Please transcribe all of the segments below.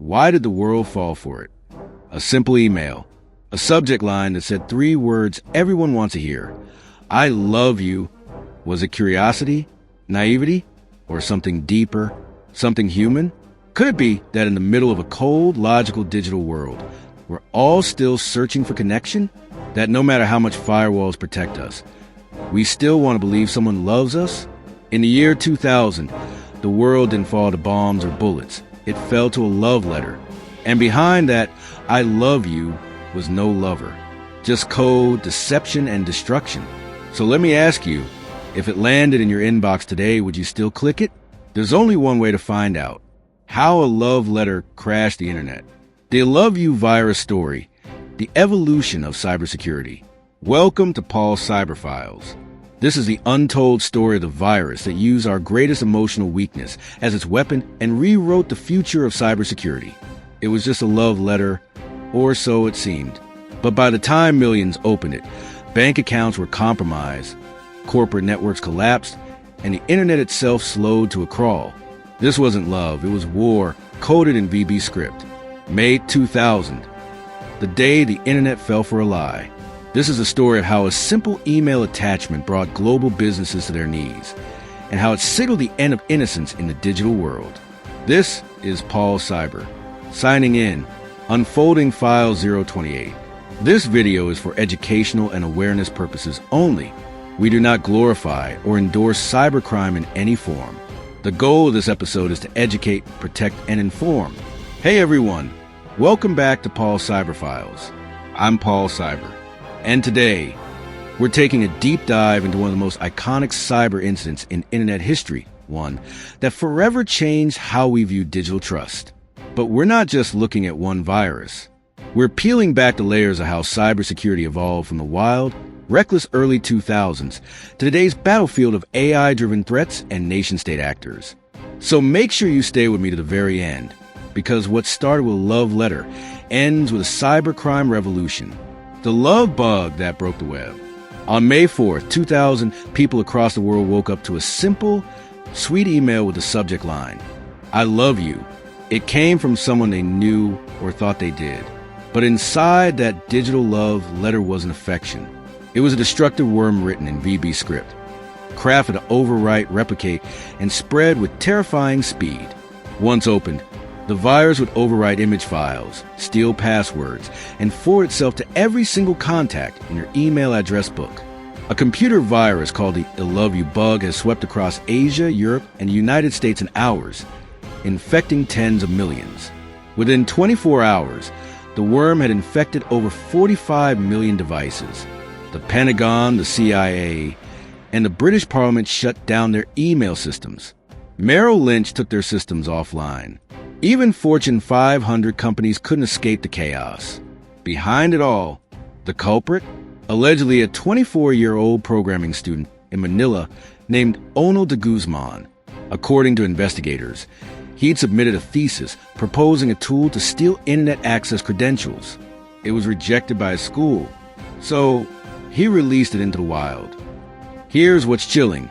Why did the world fall for it? A simple email, a subject line that said 3 words everyone wants to hear. I love you. Was it curiosity, naivety, or something deeper, something human? Could it be that in the middle of a cold, logical digital world, we're all still searching for connection? That no matter how much firewalls protect us, we still want to believe someone loves us? In the year 2000, the world didn't fall to bombs or bullets. It fell to a love letter. And behind that, I love you, was no lover. Just code, deception, and destruction. So let me ask you, if it landed in your inbox today, would you still click it? There's only one way to find out. How a love letter crashed the internet. The ILOVEYOU virus story. The evolution of cybersecurity. Welcome to Paul's Cyber Files. This is the untold story of the virus that used our greatest emotional weakness as its weapon and rewrote the future of cybersecurity. It was just a love letter, or so it seemed. But by the time millions opened it, bank accounts were compromised, corporate networks collapsed, and the internet itself slowed to a crawl. This wasn't love, it was war, coded in VB script. May 2000, the day the internet fell for a lie. This is a story of how a simple email attachment brought global businesses to their knees, and how it signaled the end of innocence in the digital world. This is Paul Cyber, signing in, unfolding file 028. This video is for educational and awareness purposes only. We do not glorify or endorse cybercrime in any form. The goal of this episode is to educate, protect, and inform. Hey everyone, welcome back to Paul Cyber Files. I'm Paul Cyber, and today we're taking a deep dive into one of the most iconic cyber incidents in internet history, one that forever changed how we view digital trust. But we're not just looking at one virus. We're peeling back the layers of how cybersecurity evolved from the wild, reckless early 2000s to today's battlefield of AI-driven threats and nation-state actors. So make sure you stay with me to the very end, because what started with a love letter ends with a cybercrime revolution. The love bug that broke the web. On May 4th, 2000, people across the world woke up to a simple, sweet email with the subject line, I love you. It came from someone they knew or thought they did. But inside that digital love letter was an affection. It was a destructive worm written in VB script, crafted to overwrite, replicate, and spread with terrifying speed. Once opened, the virus would overwrite image files, steal passwords, and forward itself to every single contact in your email address book. A computer virus called the ILOVEYOU bug has swept across Asia, Europe, and the United States in hours, infecting tens of millions. Within 24 hours, the worm had infected over 45 million devices. The Pentagon, the CIA, and the British Parliament shut down their email systems. Merrill Lynch took their systems offline. Even Fortune 500 companies couldn't escape the chaos. Behind it all, the culprit? Allegedly a 24-year-old programming student in Manila named Onel de Guzman. According to investigators, he'd submitted a thesis proposing a tool to steal internet access credentials. It was rejected by his school, so he released it into the wild. Here's what's chilling.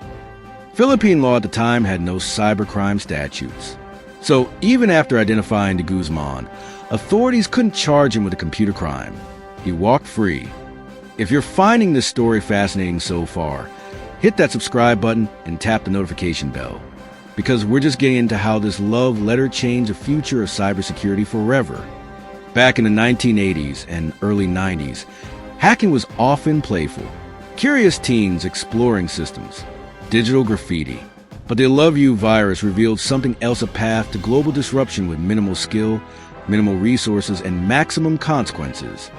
Philippine law at the time had no cybercrime statutes. So even after identifying de Guzman, authorities couldn't charge him with a computer crime. He walked free. If you're finding this story fascinating so far, hit that subscribe button and tap the notification bell, because we're just getting into how this love letter changed the future of cybersecurity forever. Back in the 1980s and early 90s, hacking was often playful. Curious teens exploring systems, digital graffiti. But the ILOVEYOU virus revealed something else, a path to global disruption with minimal skill, minimal resources, and maximum consequences.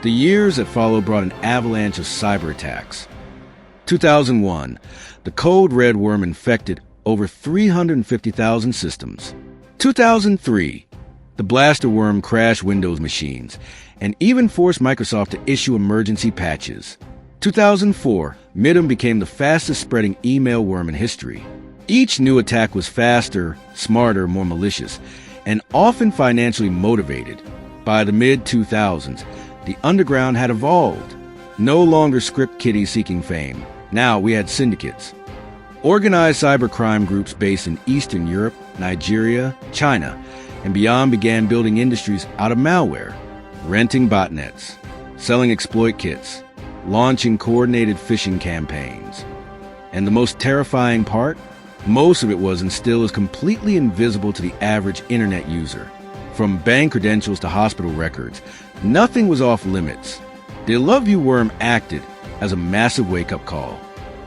The years that followed brought an avalanche of cyber attacks. 2001, the code red worm infected over 350,000 systems. 2003, the blaster worm crashed Windows machines and even forced Microsoft to issue emergency patches. 2004, Midem became the fastest spreading email worm in history. Each new attack was faster, smarter, more malicious, and often financially motivated. By the mid-2000s, the underground had evolved. No longer script kiddies seeking fame. Now we had syndicates. Organized cybercrime groups based in Eastern Europe, Nigeria, China, and beyond began building industries out of malware, renting botnets, selling exploit kits, launching coordinated phishing campaigns. And the most terrifying part? Most of it was and still is completely invisible to the average internet user. From bank credentials to hospital records, nothing was off limits. The ILOVEYOU worm acted as a massive wake-up call.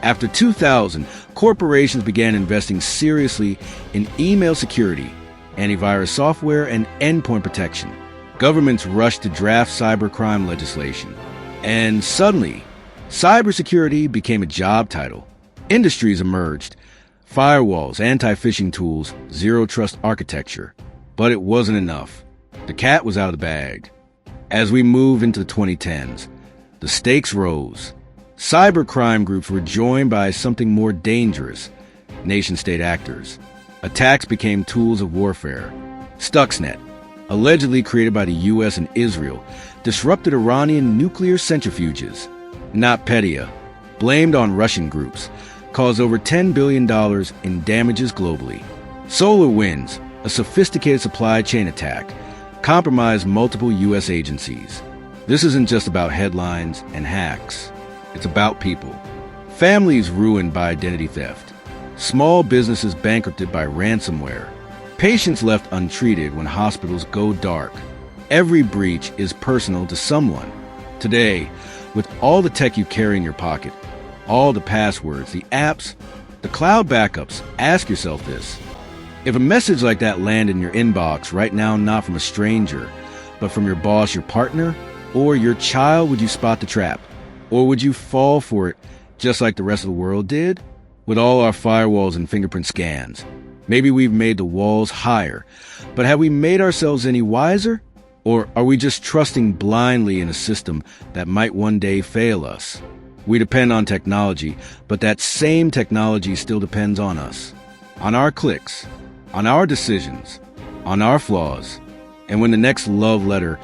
After 2000, corporations began investing seriously in email security, antivirus software, and endpoint protection. Governments rushed to draft cybercrime legislation. And suddenly, cybersecurity became a job title. Industries emerged: firewalls, anti-phishing tools, zero-trust architecture. But it wasn't enough. The cat was out of the bag. As we move into the 2010s, the stakes rose. Cybercrime groups were joined by something more dangerous: nation-state actors. Attacks became tools of warfare. Stuxnet, allegedly created by the U.S. and Israel, disrupted Iranian nuclear centrifuges. NotPetya, blamed on Russian groups, caused over $10 billion in damages globally. SolarWinds, a sophisticated supply chain attack, compromised multiple U.S. agencies. This isn't just about headlines and hacks. It's about people. Families ruined by identity theft. Small businesses bankrupted by ransomware. Patients left untreated when hospitals go dark. Every breach is personal to someone. Today, with all the tech you carry in your pocket, all the passwords, the apps, the cloud backups, ask yourself this. If a message like that landed in your inbox right now, not from a stranger, but from your boss, your partner, or your child, would you spot the trap? Or would you fall for it just like the rest of the world did? With all our firewalls and fingerprint scans, maybe we've made the walls higher, but have we made ourselves any wiser? Or are we just trusting blindly in a system that might one day fail us? We depend on technology, but that same technology still depends on us, on our clicks, on our decisions, on our flaws. And when the next love letter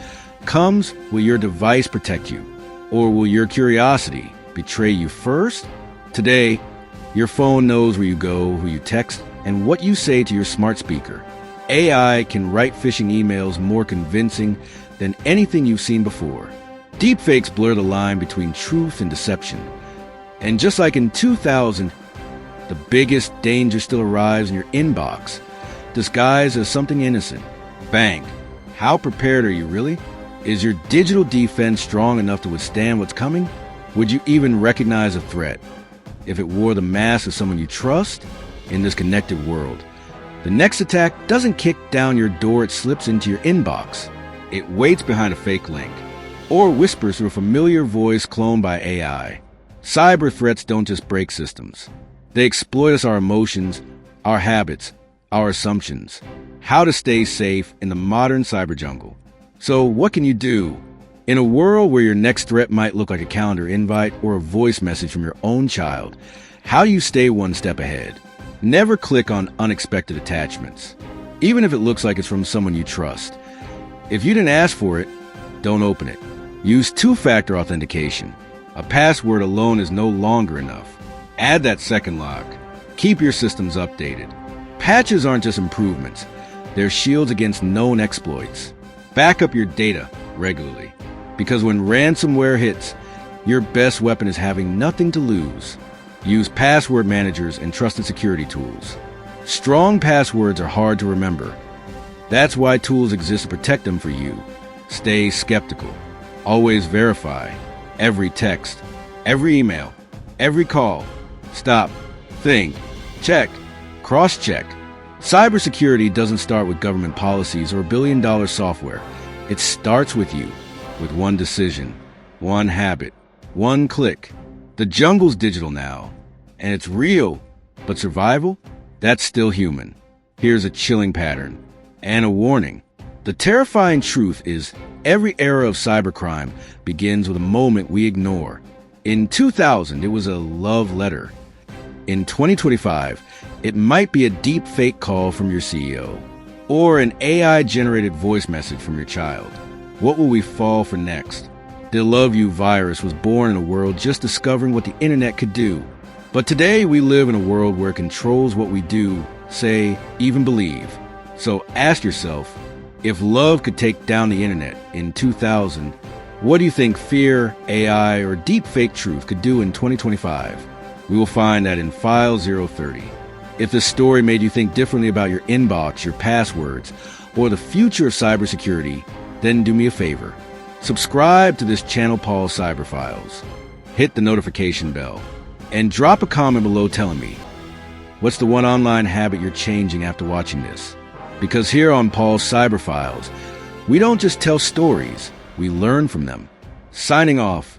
comes, will your device protect you? Or will your curiosity betray you first? Today, your phone knows where you go, who you text, and what you say to your smart speaker. AI can write phishing emails more convincing than anything you've seen before. Deepfakes blur the line between truth and deception. And just like in 2000, the biggest danger still arrives in your inbox, disguised as something innocent. Bang. How prepared are you really? Is your digital defense strong enough to withstand what's coming? Would you even recognize a threat if it wore the mask of someone you trust in this connected world? The next attack doesn't kick down your door, it slips into your inbox. It waits behind a fake link, or whispers through a familiar voice cloned by AI. Cyber threats don't just break systems. They exploit us, our emotions, our habits, our assumptions. How to stay safe in the modern cyber jungle. So what can you do? In a world where your next threat might look like a calendar invite or a voice message from your own child, how do you stay one step ahead? Never click on unexpected attachments, even if it looks like it's from someone you trust. If you didn't ask for it, don't open it. Use two-factor authentication. A password alone is no longer enough. Add that second lock. Keep your systems updated. Patches aren't just improvements. They're shields against known exploits. Back up your data regularly, because when ransomware hits, your best weapon is having nothing to lose. Use password managers and trusted security tools. Strong passwords are hard to remember. That's why tools exist to protect them for you. Stay skeptical. Always verify. Every text, every email, every call. Stop. Think. Check. Cross-check. Cybersecurity doesn't start with government policies or billion-dollar software. It starts with you, with one decision, one habit, one click. The jungle's digital now, and it's real, but survival? That's still human. Here's a chilling pattern and a warning. The terrifying truth is every era of cybercrime begins with a moment we ignore. In 2000, it was a love letter. In 2025, it might be a deep fake call from your CEO or an AI-generated voice message from your child. What will we fall for next? The ILOVEYOU virus was born in a world just discovering what the internet could do. But today we live in a world where it controls what we do, say, even believe. So ask yourself, if love could take down the internet in 2000, what do you think fear, AI, or deepfake truth could do in 2025? We will find that in File 030. If this story made you think differently about your inbox, your passwords, or the future of cybersecurity, then do me a favor. Subscribe to this channel, Paul's Cyber Files. Hit the notification bell. And drop a comment below telling me, what's the one online habit you're changing after watching this? Because here on Paul's Cyber Files, we don't just tell stories, we learn from them. Signing off,